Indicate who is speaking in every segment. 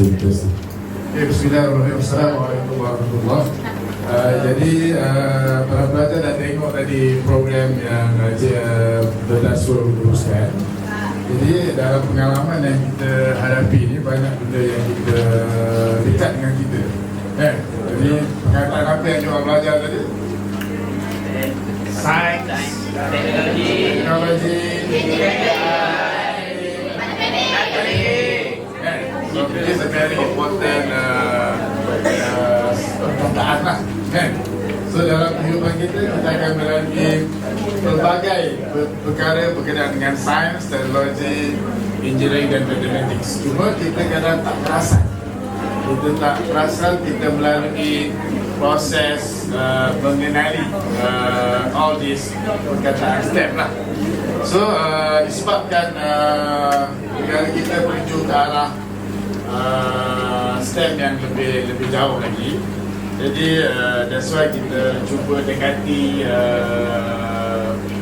Speaker 1: Bismillahirrahmanirrahim. Assalamualaikum warahmatullahi wabarakatuh. Jadi para pelajar dah tengok tadi program yang Dr. Asrul uruskan. Jadi dalam pengalaman yang kita hadapi ni, banyak benda yang kita dekat dengan kita. Jadi perkataan apa yang kita belajar tadi? Sains, teknologi, so this is a very important perkataan lah, kan? So dalam kehidupan kita akan melalui pelbagai perkara berkenaan dengan sains, teknologi, engineering dan mathematics. Cuma kita kadang tak perasan. Kita tak perasan kita melalui proses mengenali all these perkataan step lah. So disebabkan negara kita menuju ke arah STEM yang lebih jauh lagi. Jadi that's why kita cuba dekati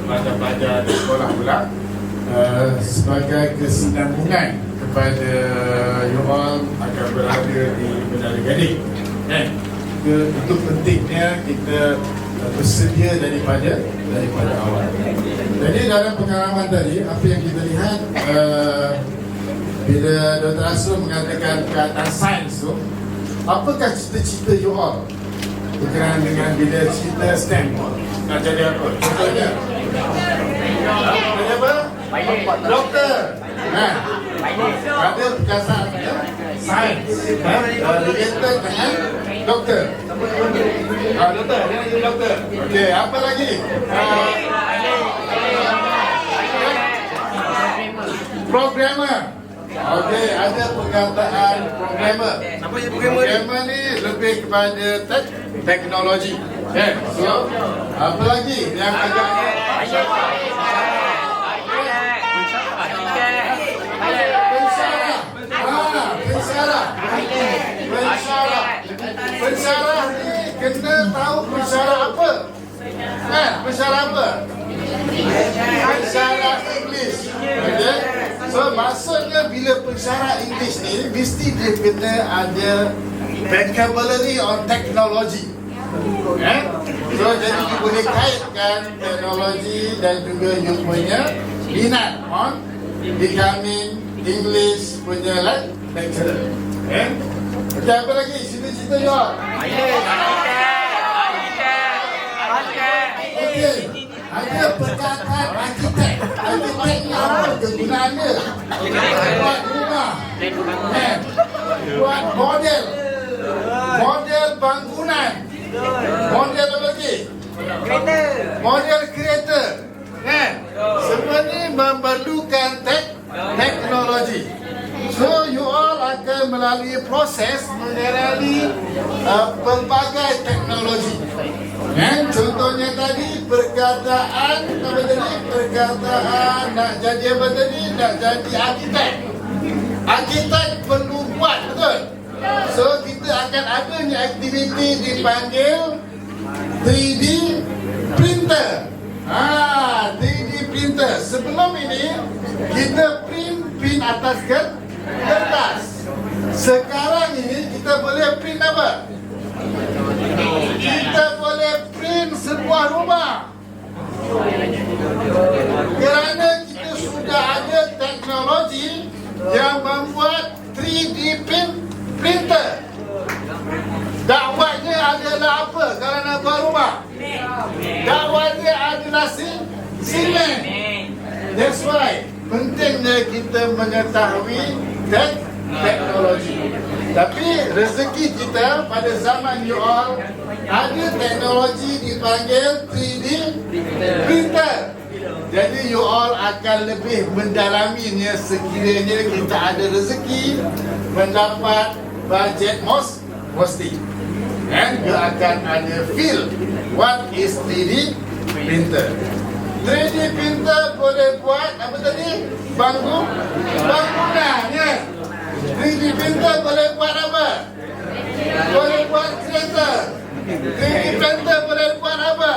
Speaker 1: pelajar-pelajar di sekolah pula sebagai kesinambungan kepada you all akan berada di Menara Gading. Itu pentingnya kita bersedia daripada awal. Jadi dalam pengalaman tadi, apa yang kita lihat bila Dr. Asrul mengatakan perkataan sains tu, apakah cita-cita you all berkenaan dengan bila cerita STEM nak jadi apa? Contohnya jadi apa? Doktor. Ada perkataan sains related dengan doktor. Doktor, dia jadi doktor. Okey, apa lagi? Programmer. Okey, ada perkataan programmer.
Speaker 2: Apa je programmer?
Speaker 1: Programmer ni lebih kepada teknologi. So, apa lagi yang agaknya pensyarah ni kena tahu pensyarah apa? Pensyarah apa? Pensyarah English. Okay? So maksudnya bila pensyarah English ni mesti dia kena ada vocabulary on technology. So jadi dia boleh kaitkan teknologi dan juga you punya minat on becoming English punya lecturer. Okey, apa lagi? Cita-cita you all? Okey, ada perkataan arkitek. Arkitek ni apa kegunaannya? Buat rumah, buat model bangunan, model apa lagi? Model kereta. Semua ni memerlukan teknologi. So you all akan melalui proses mengenali pelbagai teknologi. Contohnya tadi perkataan apa tadi? Perkataan nak jadi apa tadi? Nak jadi arkitek. Arkitek perlu buat, betul? So kita akan adanya aktiviti dipanggil 3D printer. 3D printer. Sebelum ini kita print atas kertas. Sekarang ini kita boleh print apa? Kita boleh print sebuah rumah. Kerana kita sudah ada teknologi yang membuat 3D printer. Dakwahnya adalah apa kalau nak buat rumah? Dakwahnya adalah simen. That's why pentingnya kita mengetahui teknologi. Tapi rezeki kita pada zaman you all ada teknologi dipanggil 3D printer. Jadi you all akan lebih mendalaminya sekiranya kita ada rezeki mendapat bajet mesti. Dan you akan ada feel what is 3D printer. 3D printer boleh buat apa tadi? Bangunan, ya. 3D printer boleh buat apa? Boleh buat kereta. 3D printer boleh buat apa?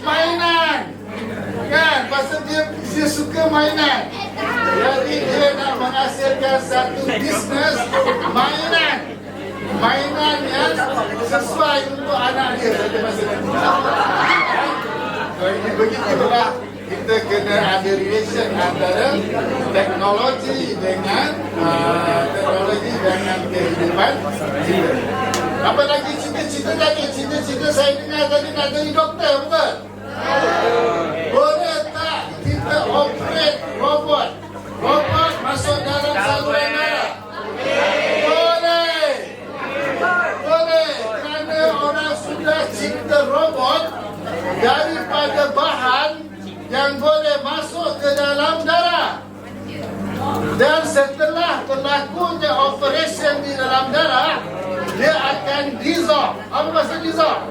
Speaker 1: Mainan. Kan? Pasal dia suka mainan. Jadi dia nak menghasilkan satu bisnes mainan yang sesuai untuk anak dia pada masa nanti. Jadi begitulah kita kena ada relation antara teknologi dengan kehidupan kita. Apa lagi cita-cita tadi? Cita-cita saya dengar tadi nak jadi doktor, betul? Boleh tak kita operate robot masuk dalam saluran darah? Boleh, kerana orang sudah cipta robot daripada bahan yang boleh masuk ke dalam darah. Dan setelah berlakunya operation di dalam darah, dia akan dissolve. Apa maksud dissolve?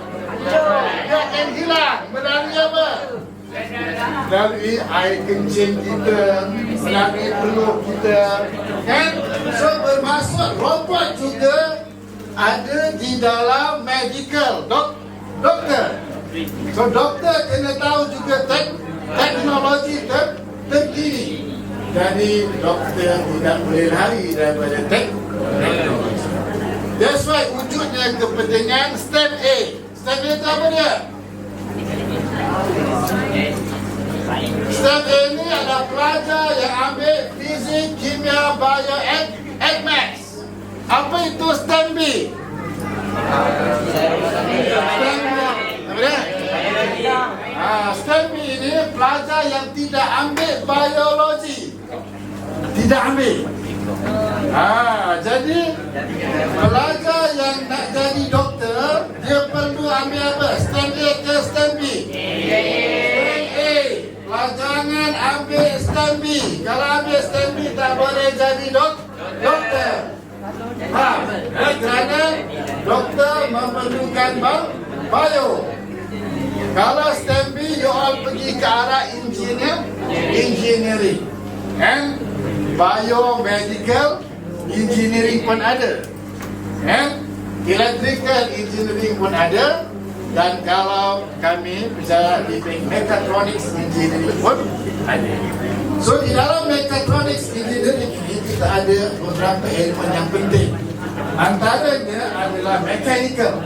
Speaker 1: Dia akan hilang. Melalui apa? Melalui air kencing kita, melalui peluk kita, kan? So bermaksud robot juga ada di dalam medical doktor. So doktor kena tahu juga teknologi terkini. Jadi doktor tidak boleh lari daripada teknologi. That's why wujudnya kepentingan STEM A. STEM A itu apa dia? STEM A ini adalah pelajar yang ambil fizik, kimia, bio, maths. Apa itu STEM B? STEM B. Apa dia? STEM B ini pelajar yang tidak ambil biologi. Tidak ambil. Jadi pelajar yang nak jadi doktor, dia perlu ambil apa? STEM A ke STEM B? STEM A. Jangan ambil STEM B. Kalau ambil STEM B tak boleh jadi doktor. Kerana doktor memerlukan bio. Kalau STEM B, you all pergi ke arah engineering. And biomedical engineering pun ada. And electrical engineering pun ada. Dan kalau kami bicara di mechatronics engineering pun ada. So di dalam mechatronics engineering ini kita ada beberapa elemen yang penting. Antaranya adalah mechanical.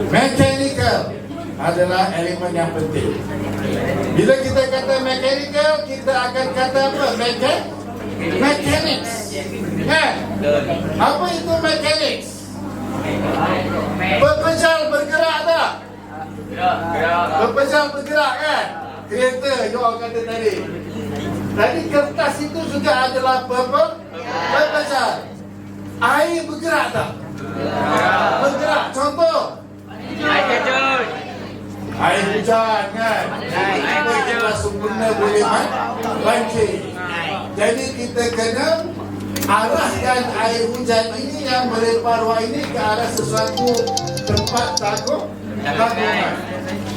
Speaker 1: Mechanical adalah elemen yang penting. Bila kita kata mechanical, kita akan kata apa? Mechanics. Apa itu mechanics? Berpejal bergerak tak? Berpejal bergerak kan? Kereta, you all kata tadi. Tadi kertas itu juga adalah berpejal. Air bergerak tak? Bergerak. Contoh? Air hujan kan? Kita sempurna boleh banjir. Jadi kita kena arahkan air hujan ini yang melempar ruang ini ke arah sesuatu tempat takungan.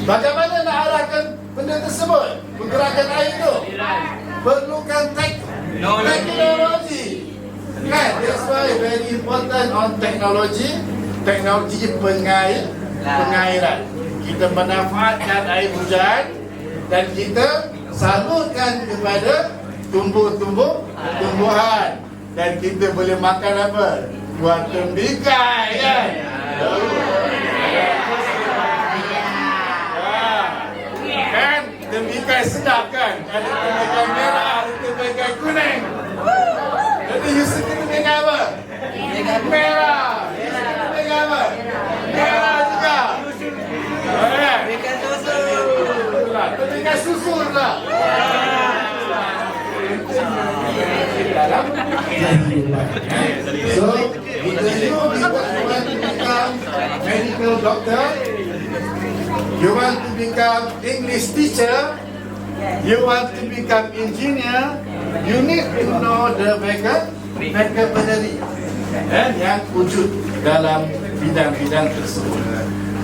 Speaker 1: Bagaimana nak arahkan benda tersebut? Menggerakkan air itu perlukan teknologi. Kan? That's why very important on teknologi pengairan. Kita manfaatkan air hujan dan kita salurkan kepada tumbuhan. Dan kita boleh makan apa? Buat tembikai kan? Kan? Tembikai sedap kan? Ada tembikai merah, ada tembikai kuning. Jadi you suka tembikai apa? Merah. You suka tembikai apa? Merah juga. Tembikai susu juga. So, if you want to become medical doctor, you want to become English teacher, you want to become engineer, you need to know the vocabulary yang wujud dalam bidang-bidang tersebut.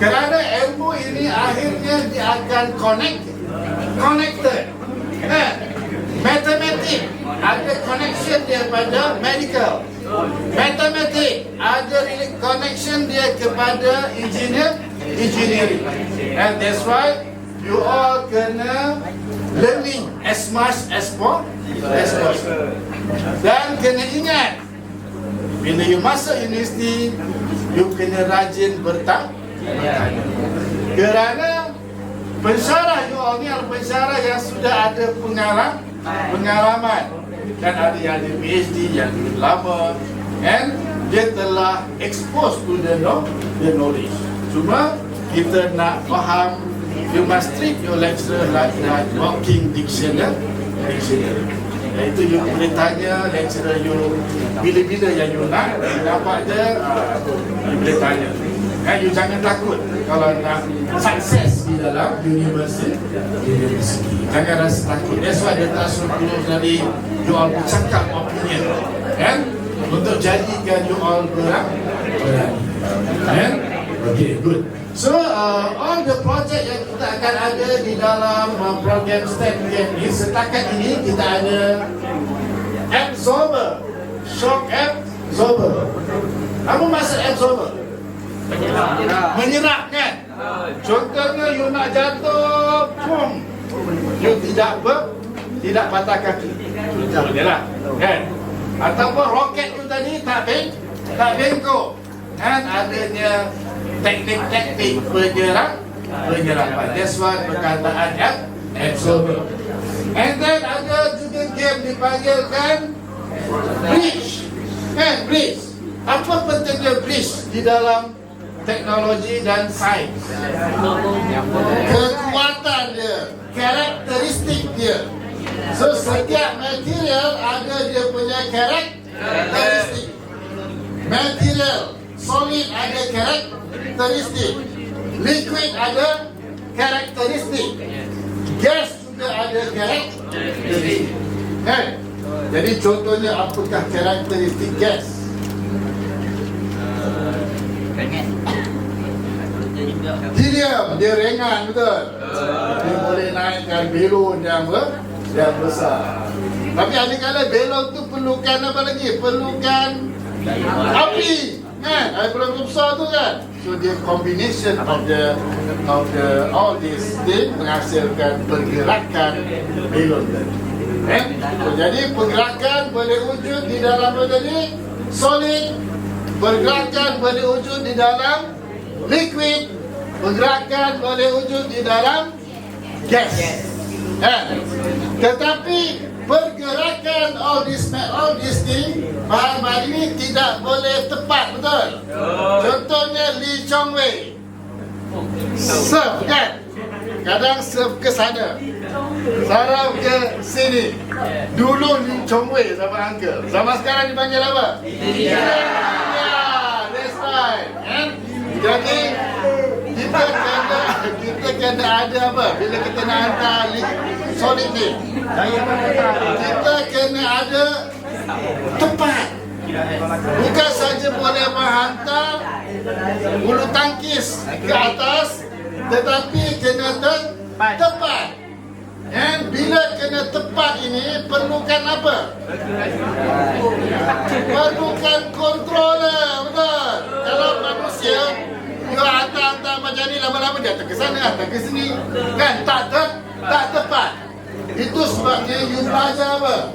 Speaker 1: Kerana ilmu ini akhirnya dia akan connected. Matematik ada connection dia pada medical. Matematik ada connection dia kepada engineering. And that's why you all kena learning as much as possible. Dan kena ingat, bila you masuk universiti, you kena rajin bertanya. Kerana pensyarah you all ni adalah pensyarah yang sudah ada pengalaman dan ada yang ada PhD, yang lebih lama, and dia telah expose to the knowledge. Cuma kita nak faham, you must treat your lecturer like walking dictionary. Iaitu you boleh tanya lecturer you bila-bila yang you nak dapat dia, you boleh tanya. You jangan takut kalau nak sukses di dalam universiti. Jangan rasa takut. That's why dia tak suruh dari you all bercakap opinion, kan? Untuk jadikan you all berani. Kan? Okay, good. So, all the project yang kita akan ada di dalam program STEM ni, setakat ini kita ada absorber, shock absorber. Apa maksud absorber? Menyerap, kan? Contohnya you nak jatuh, boom, you tidak patah kaki, boleh lah, kan? Ataupun roket you tadi tak bengkok, kan? Adanya teknik penyerapan. That's why perkataan absorber. And then ada juga game dipanggilkan bridge, kan? Bridge. Apa pentingnya bridge di dalam teknologi dan sains? Kekuatan dia, karakteristik dia. So setiap material ada dia punya karakteristik. Material solid ada karakteristik, liquid ada karakteristik, gas juga ada karakteristik. Jadi contohnya apakah karakteristik gas? Helium, dia ringan, betul? Dia boleh naikkan belon yang besar. Tapi adakala belon tu perlukan apa lagi? Perlukan api, kan? Air belon besar tu, kan? So dia combination of the all these things menghasilkan pergerakan belon tadi. So, jadi pergerakan boleh wujud di dalam tadi solid, pergerakan boleh wujud di dalam liquid, pergerakan boleh wujud di dalam gas. Tetapi pergerakan all these things, bahan-bahan ini tidak boleh tepat, betul? Contohnya Lee Chong Wei serve, kan? Kadang serve ke sana, sarap ke sini. Dulu Lee Chong Wei sama uncle, sama sekarang dipanggil apa? That's right. Jadi kita kena ada apa? Bila kita nak hantar solid ni, kita kena ada tepat. Bukan saja boleh menghantar bulu tangkis ke atas, tetapi kena tepat. Dan bila kena tepat ini perlukan apa? Perlukan controller, betul? Kalau manusia you hantar macam ni, lama-lama dia hantar ke sana, hantar ke sini, kan? Tak tepat. Itu sebabnya you belajar apa?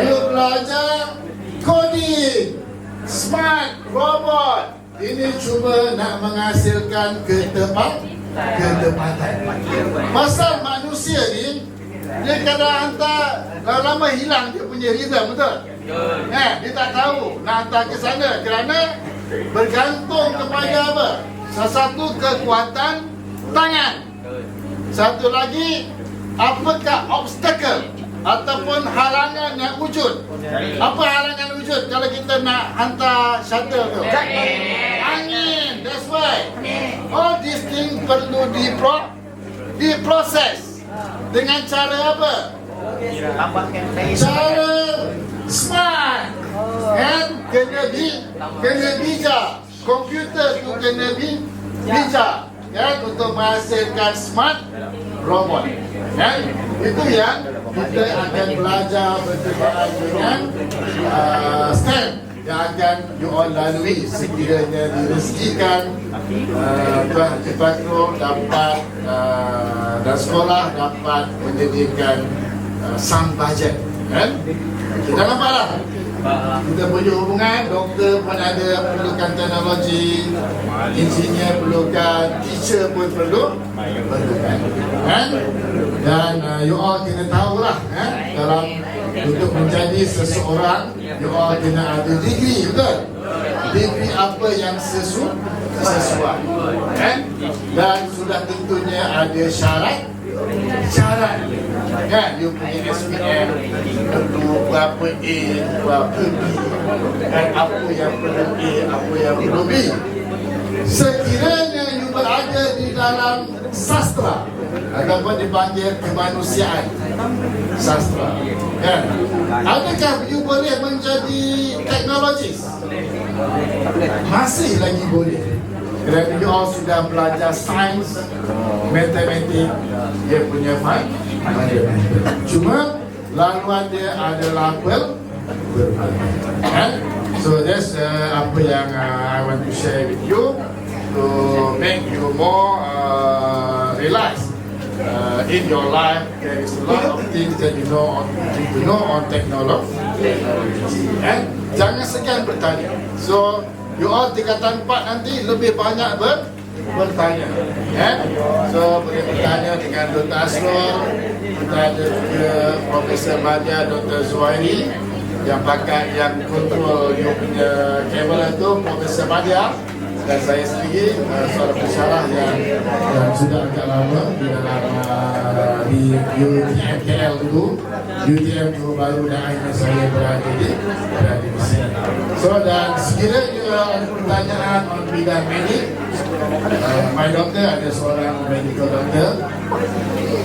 Speaker 1: You belajar coding, smart robot. Ini cuma nak menghasilkan ketepatan. Pasal manusia ni, dia kadang hantar, lama-lama hilang dia punya rhythm, betul? Dia tak tahu nak hantar ke sana kerana bergantung kepada apa? Salah satu kekuatan tangan. Satu lagi, apakah obstacle ataupun halangan yang wujud? Apa halangan wujud kalau kita nak hantar shuttle tu? Angin. That's why all these things perlu diproses dengan cara apa? Cara smart. And kena bijak. Komputer tu kena bijak, kan, untuk menghasilkan smart robot. Kan? Itu yang kita akan belajar berkenaan dengan STEM yang akan you all lalui sekiranya direzekikan Tuan Haji Fakrul dapat dan sekolah dapat menyediakan some budget, kan? Kita nampaklah Kita punya hubungan, doktor pun ada perlukan teknologi, engineer perlukan, teacher pun perlukan. Kan? Dan you all kena tahulah dalam untuk menjadi seseorang, you all kena ada degree, betul? Degree apa yang sesuai, kan? Dan sudah tentunya ada syarat, kan? You punya SPM perlu berapa A, berapa B, dan apa yang perlu A, apa yang perlu B. Sekiranya you berada di dalam sastra ataupun dipanggil kemanusiaan, sastra, kan? Adakah you boleh menjadi teknologis? Masih lagi boleh. Kerana you all sudah belajar sains, matematik, dia punya fundamental. Cuma laluan dia adalah berbalik. So that's apa yang I want to share with you to make you more realize in your life there is a lot of things that you know on technology. And jangan segan bertanya. So you all tingkatan 4 nanti lebih banyak bertanya. So boleh bertanya dengan Dr. Asrul, kita ada juga Profesor Madya, Dr. Zuhairi yang pakai yang kontrol you punya kabel itu, Profesor Madya, dan saya sendiri seorang pensyarah yang sudah agak lama di dalam di UTM KL dulu, UTM dulu baru dan akhirnya saya berada di sini. So dan sekiranya ada pertanyaan on bidang medik, my doctor ada seorang medical doctor.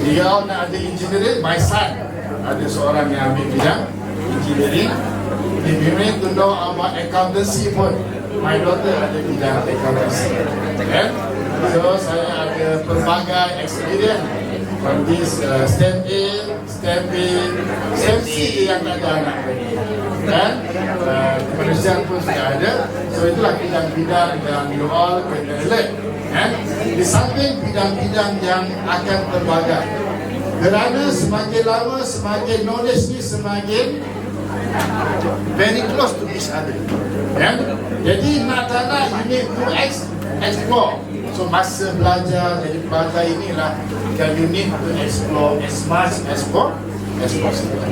Speaker 1: Dia nak ada engineering, my son ada seorang yang ambil bidang engineering. If you need to know about accountancy pun, my daughter ada bidang accountancy. So saya ada pelbagai experience from this STEM A, STEM B, STEM C yang tak ada anak lagi. Dan kemanusiaan pun sudah ada. So itulah bidang-bidang yang you all kena learn. Di samping bidang-bidang yang akan berbagai. Kerana semakin lama, semakin knowledge ni semakin very close to each other. Jadi nak tak nak, you need to explore. So masa belajar jadi pelajar inilah yang you need to explore as much as possible.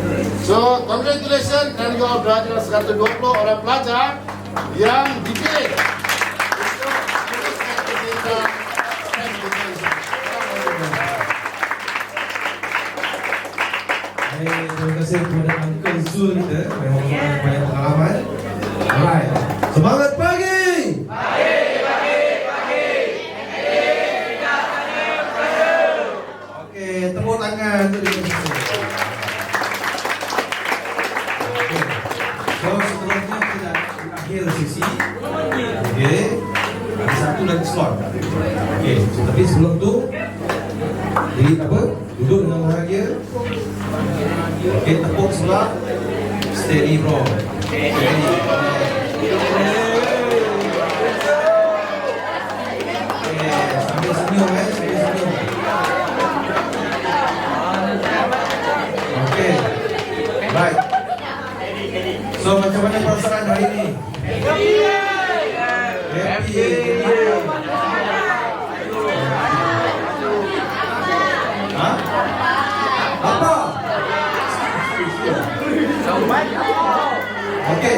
Speaker 1: So congratulations, dan you all belajar 120 orang pelajar yang dipilih untuk meneruskan kegiatan STEM Education.
Speaker 2: Terima kasih kepada Uncle Zul kita, memang banyak pengalaman. Alright, semangat pagi! Okey, tepuk tangan untuk dia semua. Okey, so seterusnya kita akhir sesi. Okey, ada satu lagi slot. Okey, tapi sebelum tu, jadi apa? Duduk dengan bahagia. Okey, tepuk sebelah. Steady bro. Steady. Sambil senyum sambil senyum. Okey. Baik. So macam mana perasaan hari ini? Happy. Apa? Okey.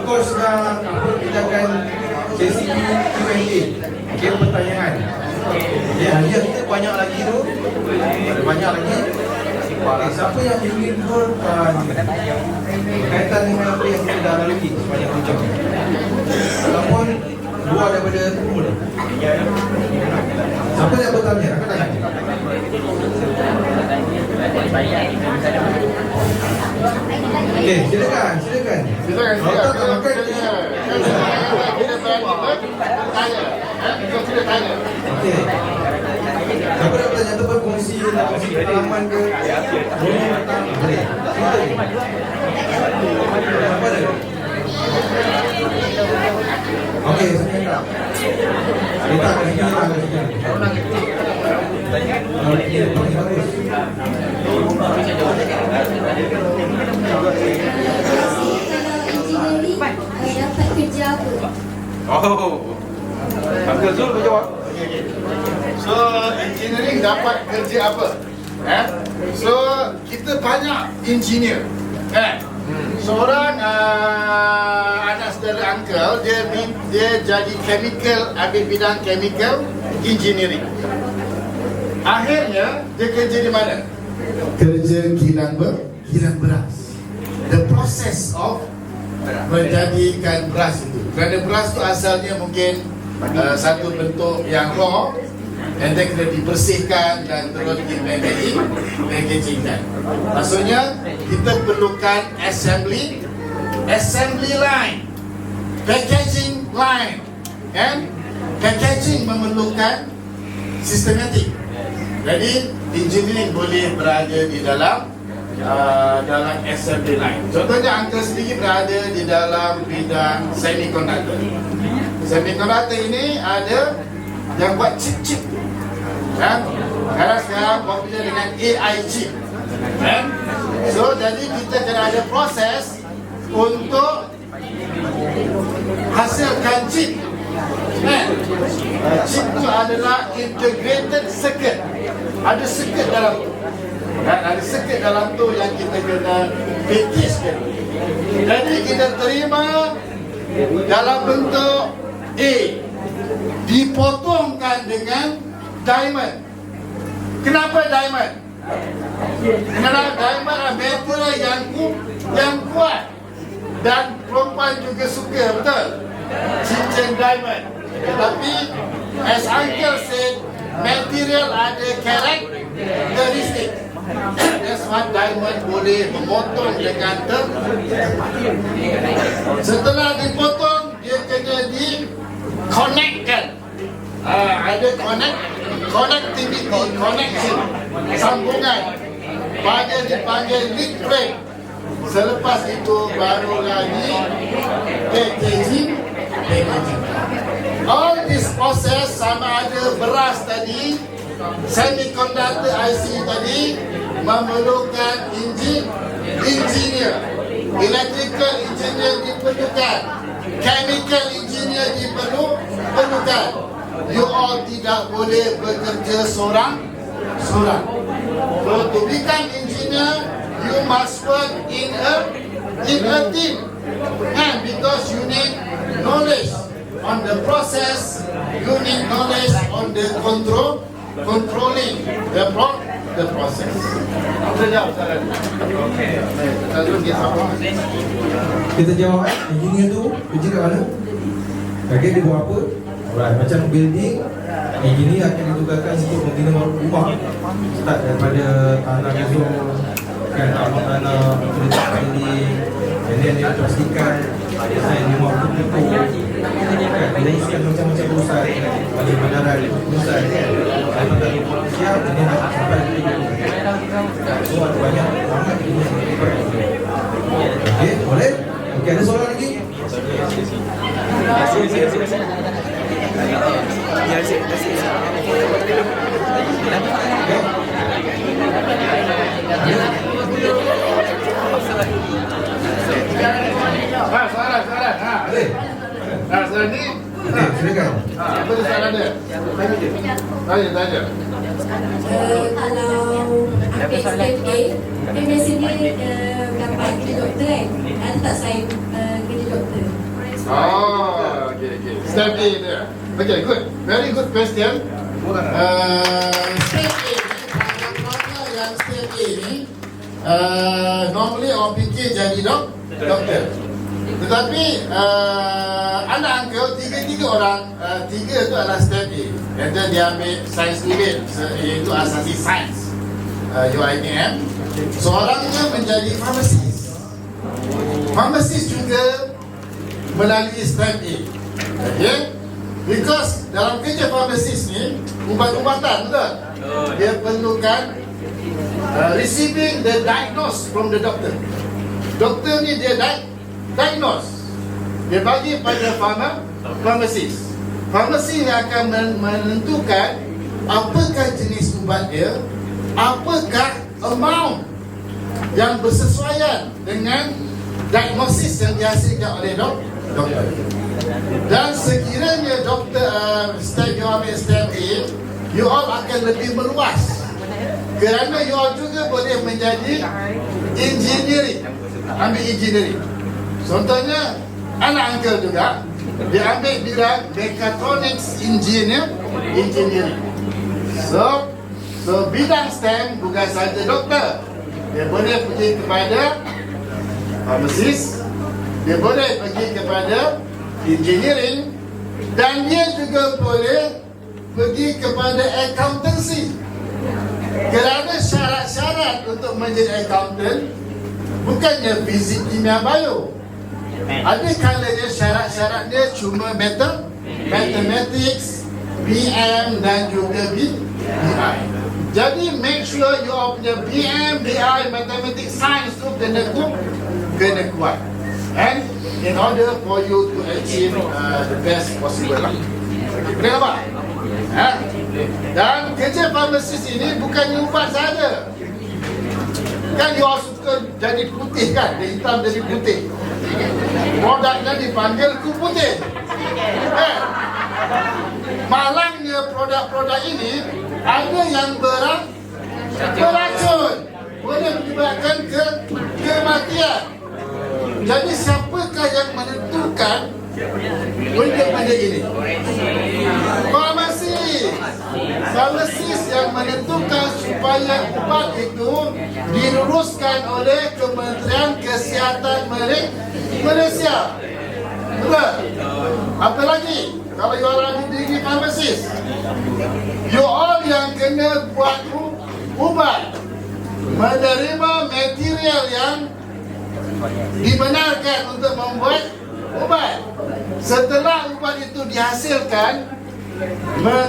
Speaker 2: Coach dah kita akan sesi Q&A. Okey, pertanyaan. Ya, hadiah kita banyak lagi tu. Ada banyak lagi. Siapa yang ingin bertanya berkaitan dengan apa yang kita dah lalui sepanjang hujung, ataupun luar daripada umur? Siapa yang bertanya? Angkat tangan. Okey, silakan.
Speaker 1: Silakan.
Speaker 2: Okey. Siapa nak bertanya ataupun kongsi pengalaman ke? Boleh. Siapa ada? Okey, sebentar. Kita akan sini. Okey, bagus. Oh. Uncle Zul kau jawab.
Speaker 1: So engineering dapat kerja apa? So kita banyak engineer. Seorang anak saudara uncle dia jadi chemical, ambil bidang chemical engineering. Akhirnya dia kerja di mana? Kerja kilang beras. The process of menjadikan beras itu. Kerana beras itu asalnya mungkin satu bentuk yang raw, and then kena dibersihkan dan terus packagingkan. Maksudnya kita perlukan assembly line, packaging line, and packaging memerlukan sistematik. Jadi engineering boleh berada di dalam assembly line. Contohnya uncle sendiri berada di dalam bidang semiconductor. Semiconductor ini ada yang buat chip. Sekarang popular dengan AI chip. So jadi kita kena ada proses untuk hasilkan chip. Chip itu adalah integrated circuit. Ada circuit dalam tu. Ada circuit dalam tu yang kita kena package. Jadi kita terima dalam bentuk A, dipotongkan dengan diamond. Kenapa diamond? Kerana diamond adalah material yang kuat dan perempuan juga suka, betul? Cincin diamond. Tetapi as uncle said, material ada karakteristik. That's why diamond boleh memotong dengan tepat. Setelah dipotong, dia kena di-connectkan. Ada connectivity, connection, sambungan. Bahagian dipanggil lead frame. Selepas itu baru lagi packaging. All this process sama ada beras tadi, semiconductor IC tadi, memerlukan engineer, electrical engineer diperlukan, chemical engineer diperlukan. You all tidak boleh bekerja seorang. So to become engineer, you must work in a team, and because you need knowledge on the process, you need knowledge on the controlling the process.
Speaker 2: Kita jawab, engineer tu kerja kat mana? Bagian dia buat apa? Macam building, engineer akan ditugaskan untuk membina rumah. Start daripada tanah kosong, kan, tanah letak building, and then dia pastikan design rumah betul-betul, kan, uruskan macam-macam urusan, bagi bandaran urusan, kan. Lepas tadi siap, dia nak sampai ke so ada banyak ramai ini yang diperlukan. Okey, boleh? Okey, ada soalan lagi?
Speaker 1: Soalan ni.
Speaker 2: Silakan.
Speaker 1: Apa soalan dia? Tanya.
Speaker 3: Kalau ambil step A, dia biasanya dapat kerja doktor kan? Ada tak sign kerja doktor?
Speaker 1: Okay. Step A dia. Okay, good. Very good question. Step A ni, pada yang step A ni, normally orang fikir jadi doktor. Tetapi anak uncle, tiga orang, tiga tu adalah step A. Kata dia ambil sains unit, iaitu asasi sains, UITM. Seorangnya menjadi pharmacist. Pharmacist juga melalui step A. Okay? Because dalam kerja pharmacist ni, ubat-ubatan, betul? Dia perlukan receiving the diagnose from the doctor. Doktor ni dia diagnose. Dia bagi pada pharmacist. Pharmacist yang akan menentukan apakah jenis ubat dia, apakah amount yang bersesuaian dengan diagnosis yang dihasilkan oleh doktor. Dan sekiranya doktor STEM, you ambil STEM A, you all akan lebih meluas. Kerana you all juga boleh menjadi engineering. Ambil engineering. Contohnya, anak uncle juga, dia ambil bidang mechatronics engineering. So bidang STEM bukan saja doktor. Dia boleh pergi kepada pharmacist, dia boleh pergi kepada engineering, dan dia juga boleh pergi kepada accountancy. Kerana syarat-syarat untuk menjadi accountant bukannya fizik, kimia, bio. Ada kalanya syarat-syaratnya cuma mathematics, BM dan juga BI. Jadi make sure you punya BM, BI, mathematics, science tu kena kuat. And in order for you to achieve the best possible lah. Boleh nampak? Dan kerja pharmacist ini bukannya ubat saja. Kan you all suka jadi putih kan? Dia hitam jadi putih. Produknya dipanggil kulit putih. Malangnya produk-produk ini ada yang beracun, boleh menyebabkan kematian. Jadi siapakah yang menentukan benda-benda ini? Farmasis yang menentukan supaya ubat itu diluruskan oleh Kementerian Kesihatan Malaysia. Betul? Apa lagi? Kalau you orang degree farmasis, you all yang kena buat ubat, menerima material yang dibenarkan untuk membuat ubat. Setelah ubat itu dihasilkan,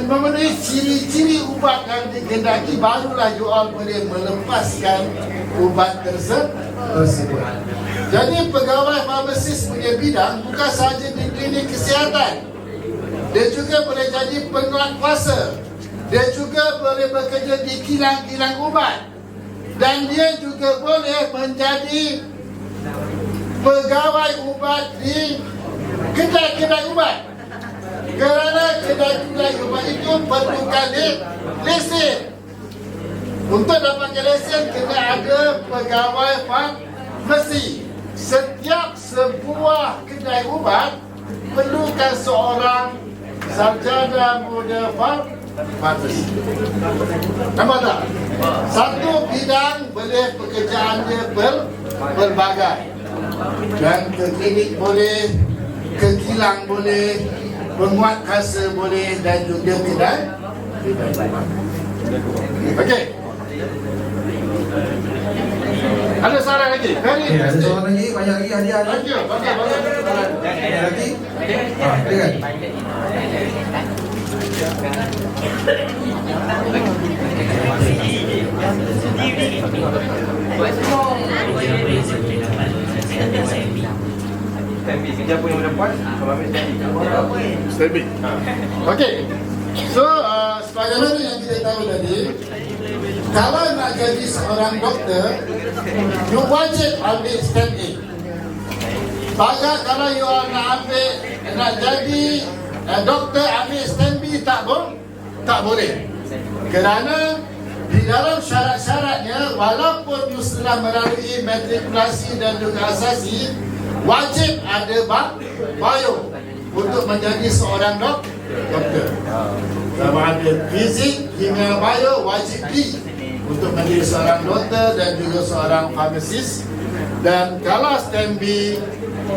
Speaker 1: memenuhi ciri-ciri ubat yang dikehendaki, barulah you all boleh melepaskan ubat tersebut. Jadi pegawai farmasis punya bidang bukan sahaja di klinik kesihatan. Dia juga boleh jadi penguat kuasa. Dia juga boleh bekerja di kilang-kilang ubat. Dan dia juga boleh menjadi pegawai ubat di kedai-kedai ubat. Kerana kedai-kedai ubat itu perlukan lesen. Untuk dapatkan lesen kena ada pegawai farmasi. Setiap sebuah kedai ubat perlukan seorang sarjana muda farmasi. Nampak tak? Satu bidang boleh pekerjaannya berbagai. Dan ke klinik boleh, ke kilang boleh, penguat kasa boleh, dan juga kedai. Okey. Ada soalan lagi?
Speaker 2: Ada soalan lagi, banyak lagi hadiah.
Speaker 1: Thank you. Banyak.
Speaker 2: Ada lagi? Silakan.
Speaker 4: Kerja pun yang dapat kalau ambil
Speaker 1: Stepping. Okey. So, sebagaimana yang kita tahu tadi, kalau nak jadi seorang doktor, you wajib ambil STEM A. Bahkan kalau you nak jadi doktor ambil STEM B, tak boleh. Kerana di dalam syarat-syaratnya, walaupun you telah melalui matrikulasi dan juga asasi, wajib ada bio untuk menjadi seorang doktor. Kalau ada fizik, kimia, bio, wajib B untuk menjadi seorang doktor dan juga seorang farmasis. Dan kalau STEM B,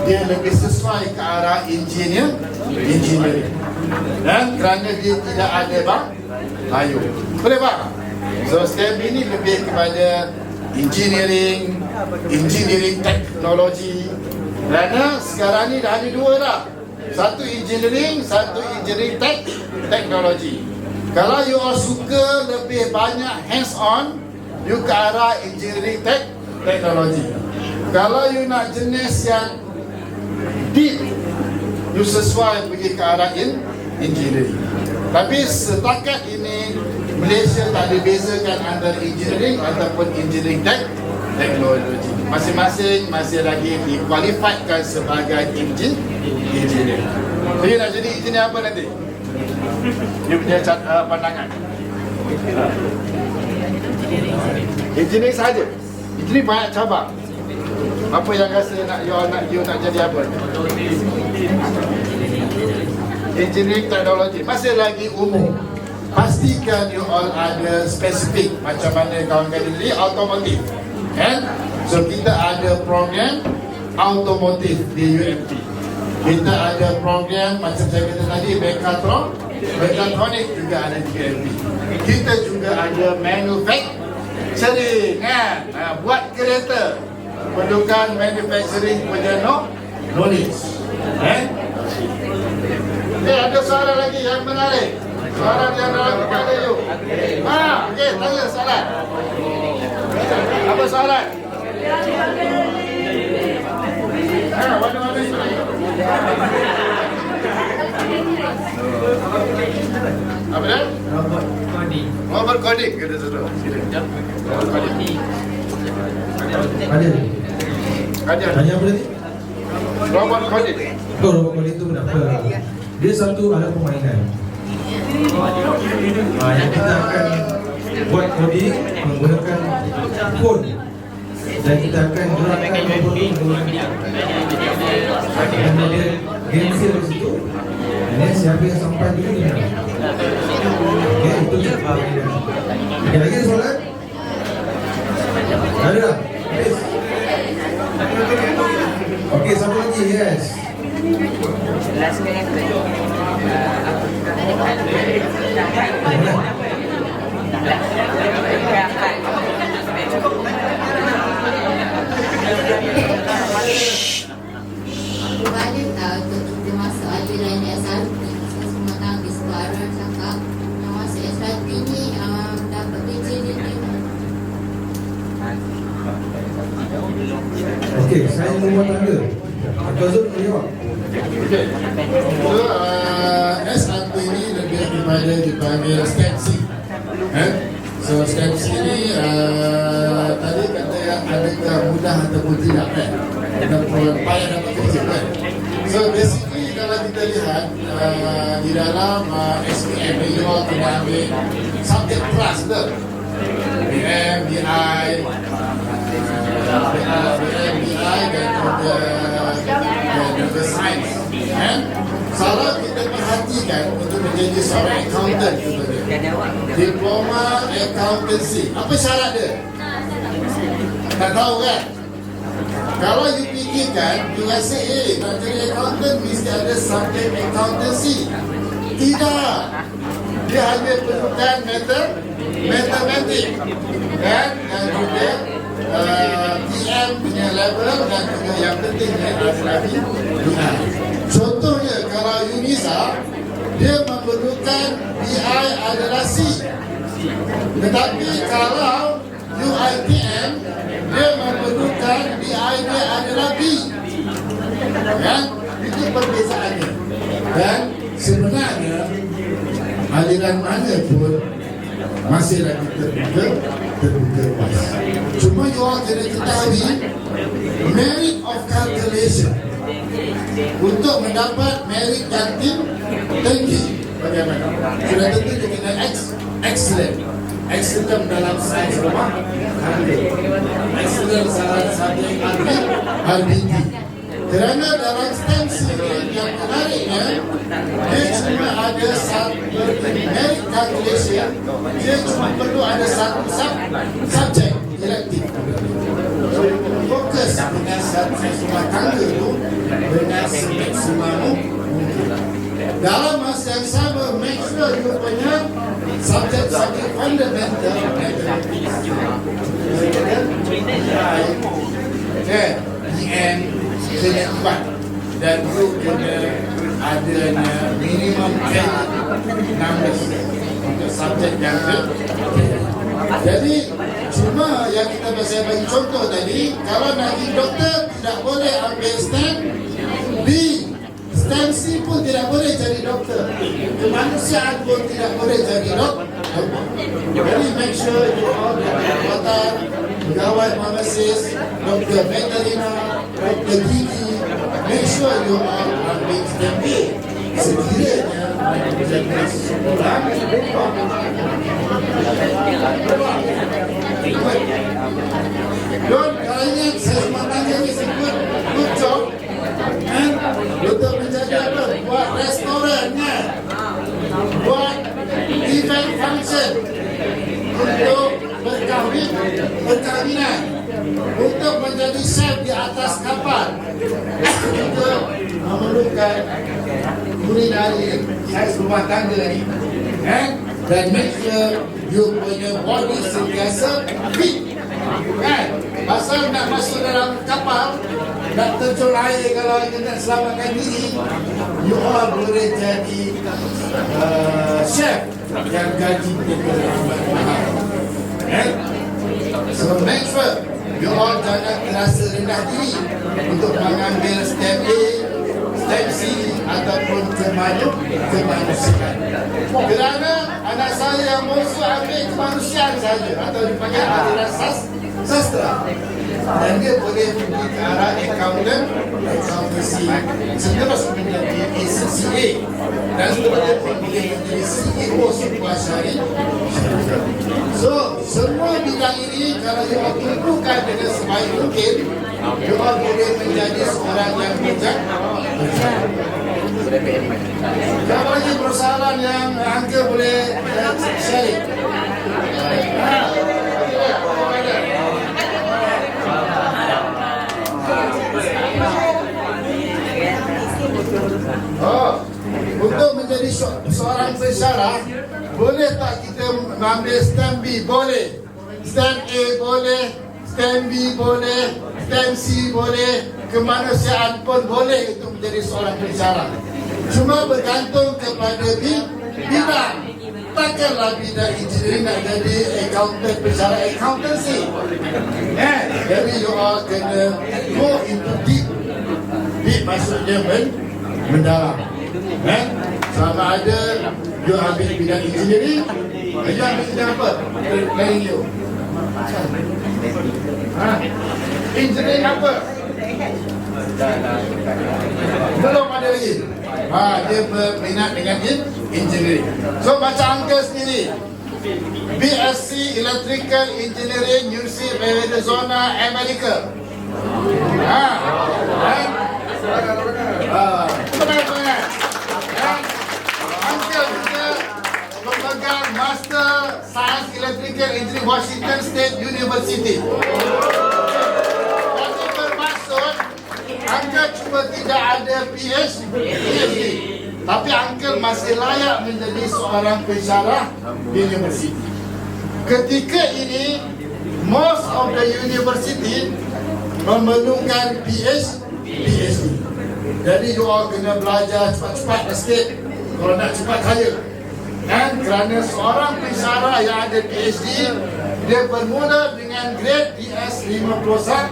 Speaker 1: dia lebih sesuai ke arah engineering. Dan kerana dia tidak ada bio. Boleh tak? So STEM B ni lebih kepada engineering teknologi. Kerana sekarang ni dah ada dua dah. Satu engineering teknologi. Kalau you all suka lebih banyak hands on, you ke arah engineering teknologi. Kalau you nak jenis yang deep, you sesuai pergi ke arah engineering. Tapi setakat ini Malaysia tak dibezakan antara engineering ataupun engineering teknologi. Masing-masing masih lagi dikualifikasikan sebagai engineer. Jadi nak jadi engineer apa nanti? Dia punya pandangan. Engineer saja. Engineer banyak cabang. Apa yang rasa you nak jadi apa? Engineering teknologi masih lagi umum. Pastikan you all ada spesifik macam mana kawan-kawan ini automotif. Kan? So kita ada program automotif di UMT. Kita ada program macam saya kata tadi mekatronik juga ada di UMT. Kita juga ada manufacturing kan? Buat kereta. Perlukan manufacturing punya knowledge. Ada soalan lagi yang menarik. Soalan yang dalam kepada you. Okey, tanya soalan. Apa soalan? Mana-mana ini. Apa dia? Robot coding. Kita suruh. Robot coding.
Speaker 2: Ada. Tanya apa tadi?
Speaker 1: Robot coding.
Speaker 2: Oh, robot coding itu kenapa? Dia satu alat permainan. Yang kita akan buat coding menggunakan kod dan kita akan gerakkan robot itu dan ada game di situ. Dan siapa yang sampai dulu ni? Okey, itu je. Ada lagi soalan? Ada tak? Yes. Okey, satu lagi, yes.
Speaker 3: Balik tak untuk kita masuk aliran SRT. Saya semua tahu di sekolah cakap yang masuk SRT ni dapat kerja dia.
Speaker 2: Okey, saya membuat tanda. Tuan Zul boleh jawab?
Speaker 1: Okey. So, SRT ini lebih daripada dipanggil STEMC. So, STEMC ini tadi kata yang adakah mudah ataupun tidak kan? Ataupun payah dapat kerja kan? So, basically kalau kita lihat di dalam SPM ni, you all kena ambil subject class tu. BM, BI, dan juga sains. Kalau kita perhatikan untuk menjadi seorang accountant, diploma accountancy, apa syarat dia? Tak tahu kan? Kalau you fikirkan, you rasa nak jadi accountant mesti ada subject accountancy. Tidak. Dia hanya perlukan matematik dan juga PM punya level dan juga yang pentingnya adalah BI. Contohnya kalau UNISA, dia memerlukan BI adalah C. Tetapi kalau UITM, dia memerlukan BI dia adalah B. Kan? Itu perbezaannya. Dan sebenarnya aliran mana pun masih lagi terbuka luas. Cuma you all kena ketahui merit of calculation untuk mendapat merit yang tinggi. Bagaimana? Sudah tentu dia kena excellent. Excellent dalam sains rumah, excellent dalam subjek RBT. Kerana dalam STEMC yang menariknya, dia cuma ada satu merit calculation, dia cuma perlu ada satu subjek elektif. So, fokus dengan sains rumah tangga itu dengan semaksimal mungkin. Dalam masa yang sama, make sure you punya subjek-subjek fundamental mathematics. EN kena 4 dan you kena adanya minimum 10 numbers untuk subjek yang jadi cuma yang kita saya bagi contoh tadi, kalau nak jadi doktor tidak boleh ambil STEM B, STEM C pun tidak boleh jadi doktor, kemanusiaan pun tidak boleh jadi doktor. Jadi make sure you all ada kekuatan pegawai pharmacist, Dr. Veterina, Dr. Gigi, make sure you are ambil stamp A. Sekiranya menjadi seorang Don, kali ini saya semua tanya ni sebut good job and untuk menjadi apa? Buat restorannya, buat event function, untuk perkahwinan, untuk menjadi chef di atas kapal, untuk memerlukan kulinari saiz rumah tangga ni, dan make sure you punya body sentiasa fit. Pasal nak masuk dalam kapal, nak terjun air, kalau kita nak selamatkan diri, you all boleh jadi chef yang gaji kita amat mahal. So make sure you all jangan terasa rendah diri untuk mengambil step A, step C ataupun kemanusiaan. Kerana anak saya yang musuh ambil kemanusiaan saja atau dipanggil aliran sastra, dan dia boleh pergi ke arah accountant, accountancy, seterus menjadi ACCA, dan seterusnya boleh menjadi CEO sebuah syarikat. So semua bidang ini kalau you lakukan dengan sebaik mungkin, you boleh menjadi seorang yang bijak. Siapa lagi persoalan yang Uncle boleh share? Untuk menjadi seorang pensyarah, boleh tak kita mengambil stamp B? Boleh. Stamp A boleh, stamp B boleh, stamp C boleh, kemanusiaan pun boleh untuk menjadi seorang pensyarah. Cuma bergantung kepada bidang. Takkanlah bidang engineering nak jadi accountant, pensyarah accountancy. Jadi you all kena go into deep. Deep maksudnya mendalam. Sama ada you ambil bidang engineering, you ambil bidang apa? Planning you. Engineering apa? Belum ada lagi. Dia berminat dengan engineering. So macam Uncle sendiri, BSc Electrical Engineering, University of Arizona, Amerika. Uncle juga memegang Master Science Electrical Engineering, Washington State University. Jadi bermaksud Uncle cuma tidak ada PhD, tapi Uncle masih layak menjadi seorang pensyarah di universiti. Ketika ini, most of the university memerlukan PhD. Jadi you all kena belajar cepat-cepat sikit kalau nak cepat kaya. Dan kerana seorang pensyarah yang ada PhD, dia bermula dengan grade DS51.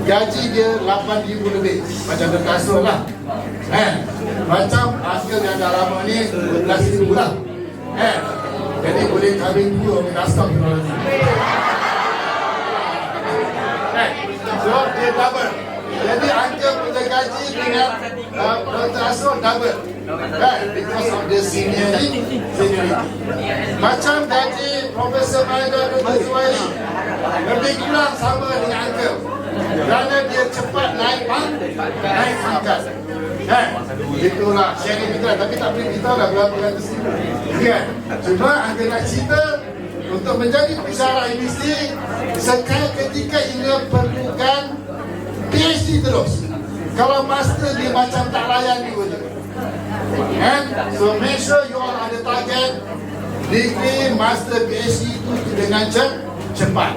Speaker 1: Gaji dia 8,000 lebih. Macam terkasur lah. Macam Uncle yang dah lama ni 12,000 lah. Jadi boleh kahwin dua dengan astagfirullahaladzim. So dia double. Jadi Uncle punya gaji dengan terkasur double. Because of the seniority. Macam gaji Profesor Maida Dr. Zuhairi lebih kurang sama dengan Uncle. Kerana dia cepat naik pangkat. Itulah sharing kita, tapi tak boleh kita lah berapa ratus ribu. Cuma Uncle nak cerita, untuk menjadi pensyarah ini mesti sekali ketika ini perlukan PhD terus. Kalau master dia macam tak layan juga. So make sure you all ada target degree, master, PhD itu dengan cepat.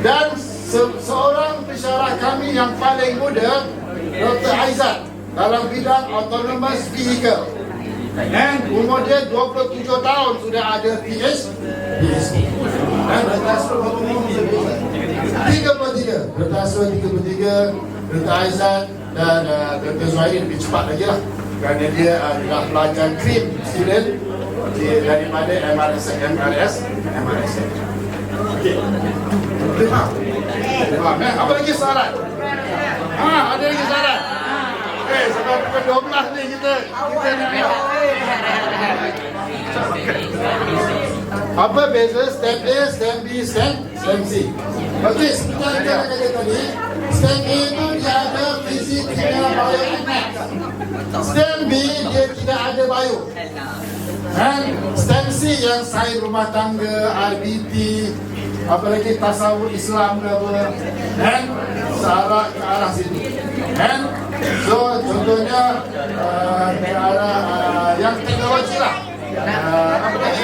Speaker 1: Dan seorang pensyarah kami yang paling muda, Dr. Aizat, dalam bidang autonomous vehicle. Dan umur dia 27 tahun sudah ada PhD. Dan bertasur umur 33. Bertasur 33, Dr. Aizat dan Dr. Zuhairi lebih cepat lagi lah. Kerana dia adalah pelajar krim student daripada MRS. Okey. Faham? Faham, apa lagi soalan? Ada lagi soalan? Sampai pukul 12 ni kita nak. Apa beza step A, step B, step C? Okey, seperti yang kita kata tadi, step A itu dia ada fizik, kimia, bio, and math. Step B dia tidak ada bio. Dan step C yang sains rumah tangga, RBT, apalagi tasawuf Islam ke apa, dan searah ke arah situ. Dan so contohnya ke arah yang teknologi lah. Apa lagi?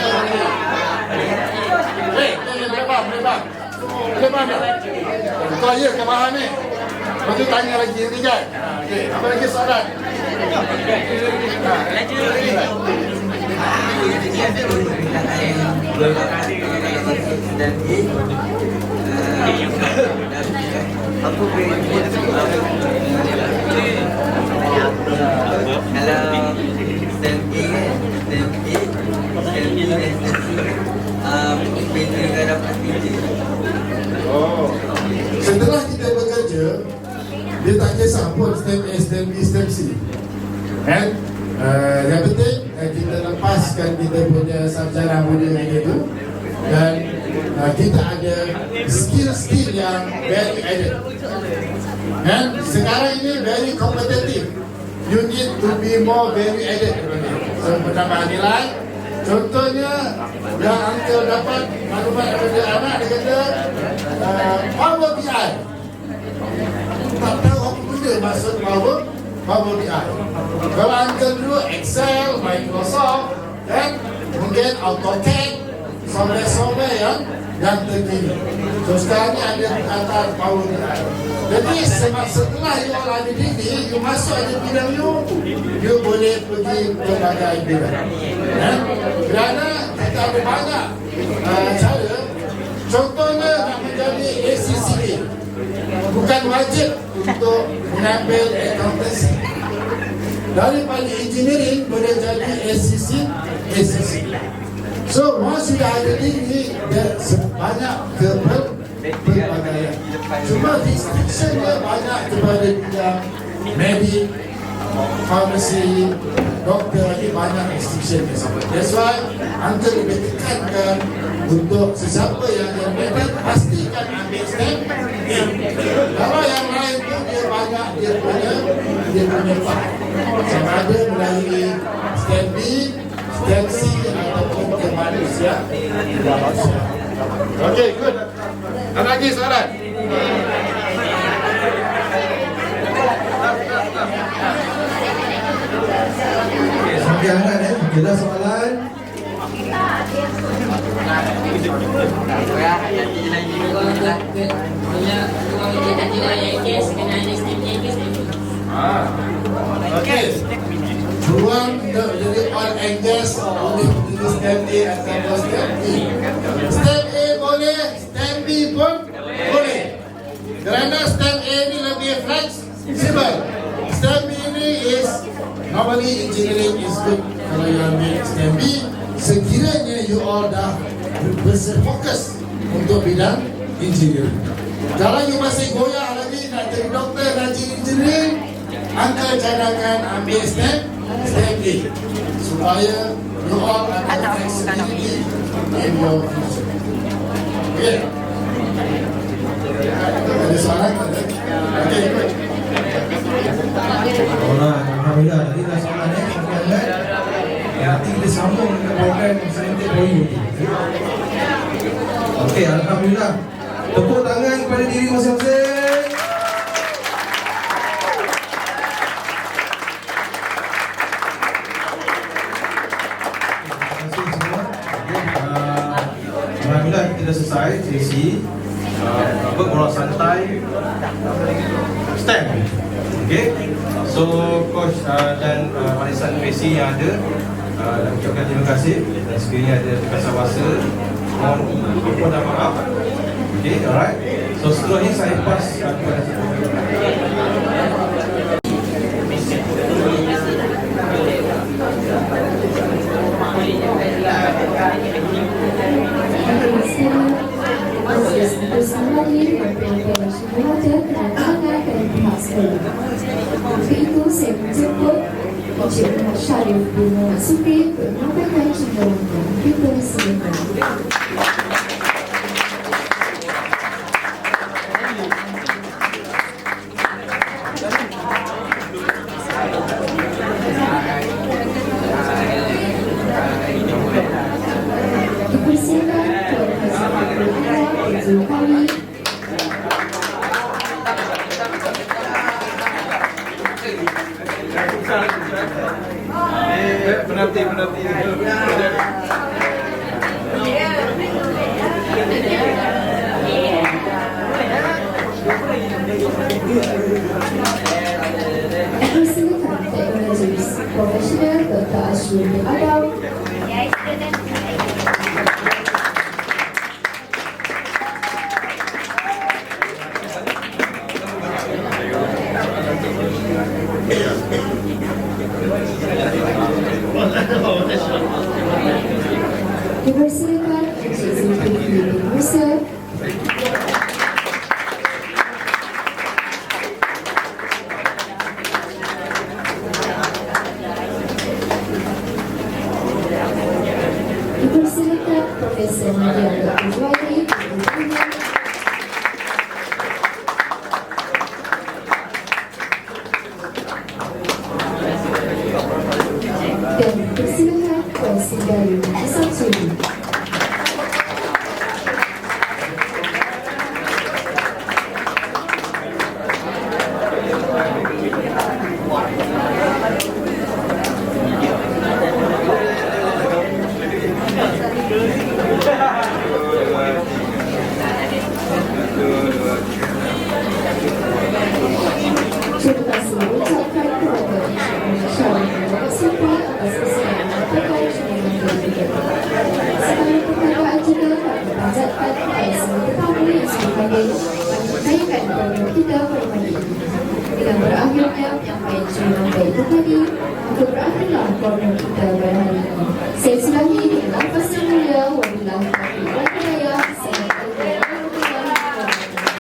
Speaker 1: Lebar. Kau ya kau faham ni? Lepas tu tanya lagi ni kan? Okey, apa lagi soalan?
Speaker 5: Apa bedanya kalau stem A beza dapat tinggi.
Speaker 1: Setelah kita bekerja, dia tak kisah pun step A, step B, step C. Kan? Yang penting kita lepaskan kita punya sarjana muda itu dan kita ada skill-skill yang very added. Dan sekarang ini very competitive. You need to be more very added. So, penambahan nilai. Contohnya yang uncle dapat maklumat daripada anak, dia kata Power BI. Tak tahu apa benda maksud Power BI. Kalau uncle dulu Excel, Microsoft, dan mungkin AutoCAD, software-software yang terkini. So sekarang ni ada perkataan Power BI. Jadi setelah you all ada degree, you masuk ada bidang you boleh pergi berbagai bidang. Kerana kita ada banyak cara. Contohnya nak menjadi ACCA, bukan wajib untuk mengambil accountancy. Daripada engineering boleh jadi ACC. So once sudah ada degree, dia banyak pelbagaian. Cuma distinction dia banyak kepada bidang medik, farmasi, doktor, lagi banyak distinction dia. That's why uncle lebih tekankan untuk sesiapa yang medik pastikan ambil step A. Kalau yang lain tu dia banyak dia punya part. Sama ada melalui step B, step C ataupun ke manusia. Okay, good. Ada lagi soalan?
Speaker 2: Sampai anak jelas soalan.
Speaker 1: Okay. Ruang jadi oil and gas boleh jadi step A atau step B. Step A boleh, step B pun boleh. Kerana step A ni lebih flexible. Step B ni is normally engineering is good. Kalau you ambil step B, sekiranya you all dah berfokus untuk bidang engineering. Kalau you masih goyah lagi nak jadi doktor dan jadi engineering, Uncle cadangkan ambil step A supaya you all ada flexibility in your future. Okay. Ada soalan? Okay, good.
Speaker 2: Alhamdulillah, tadi dah soalan sampai nanti kita sambung dengan program Scientific for You. Okey, alhamdulillah. Tepuk tangan kepada diri masing-masing. Alhamdulillah kita dah selesai sesi borak santai STEM. Okay, so coach dan barisan PSC yang ada ucapkan terima kasih dan sekiranya ada terkasar bahasa mohon ampun dan maaf. Okay, alright. So seterusnya saya pas kepada
Speaker 6: Untuk itu, saya menjemput Encik Muhammad Syarif bin Muhammad Supri untuk menyampaikan cenderangan. Kita silakan. Dipersilakan Tuan Haji Abdul Ahad Abdul Hamid.
Speaker 4: Penalti.
Speaker 6: Dipersilakan teknologis profesional Dr. Ashwin bin Adam. Dipersilakan Encik Zulkifli bin Musa. Dipersilakan Profesor Nadia Dr. Juwairi bin Muhammad. Dan dipersilakan Tuan Sindari Hasan Suri. Terima kasih mengucapkan kepada Encik Muhammad Syarif bin Muhammad Supri atas kesediaan menyampaikan cenderangan berikut. Sebelum perkataan kita, kami panjatkan kepada semua tetamu yang sudah hadir menyampaikan program kita pada hari ini. Dengan berakhirnya penyampaian cenderangan itu tadi, maka berakhirlah program kita